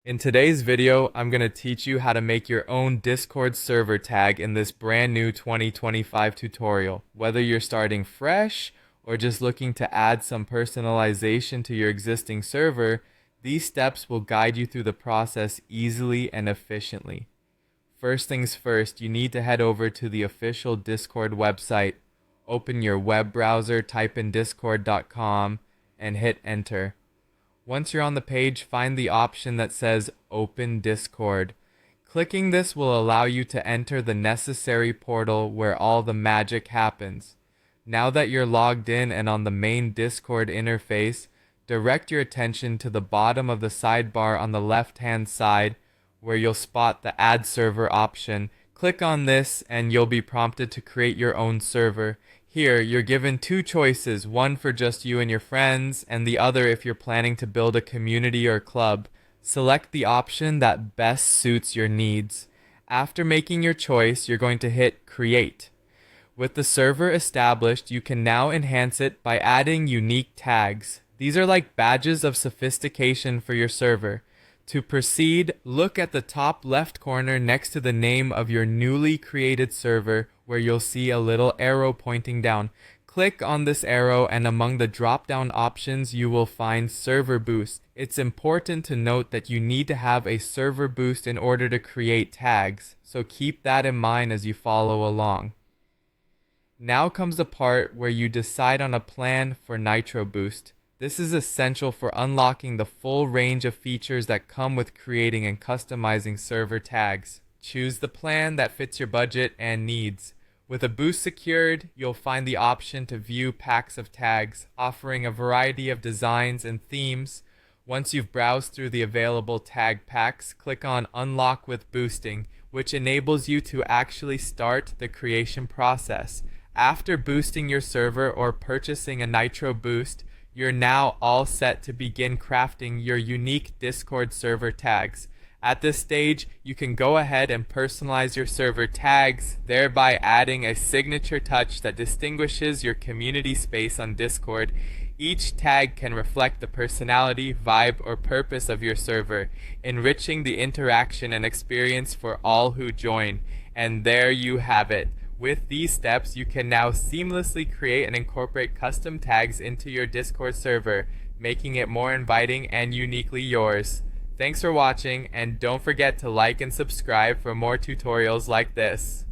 In today's video, I'm going to teach you how to make your own Discord server tag in this brand new 2025 tutorial. Whether you're starting fresh or just looking to add some personalization to your existing server, these steps will guide you through the process easily and efficiently. First things first, you need to head over to the official Discord website. Open your web browser, type in discord.com, and hit enter. Once you're on the page, find the option that says Open Discord. Clicking this will allow you to enter the necessary portal where all the magic happens. Now that you're logged in and on the main Discord interface, direct your attention to the bottom of the sidebar on the left-hand side where you'll spot the Add Server option. Click on this and you'll be prompted to create your own server. Here, you're given two choices, one for just you and your friends, and the other if you're planning to build a community or club. Select the option that best suits your needs. After making your choice, you're going to hit Create. With the server established, you can now enhance it by adding unique tags. These are like badges of sophistication for your server. To proceed, look at the top left corner next to the name of your newly created server where you'll see a little arrow pointing down. Click on this arrow and among the drop-down options you will find Server Boost. It's important to note that you need to have a server boost in order to create tags, so keep that in mind as you follow along. Now comes the part where you decide on a plan for Nitro Boost. This is essential for unlocking the full range of features that come with creating and customizing server tags. Choose the plan that fits your budget and needs. With a boost secured, you'll find the option to view packs of tags, offering a variety of designs and themes. Once you've browsed through the available tag packs, click on Unlock with Boosting, which enables you to actually start the creation process. After boosting your server or purchasing a Nitro Boost, you're now all set to begin crafting your unique Discord server tags. At this stage, you can go ahead and personalize your server tags, thereby adding a signature touch that distinguishes your community space on Discord. Each tag can reflect the personality, vibe, or purpose of your server, enriching the interaction and experience for all who join. And there you have it. With these steps, you can now seamlessly create and incorporate custom tags into your Discord server, making it more inviting and uniquely yours. Thanks for watching, and don't forget to like and subscribe for more tutorials like this.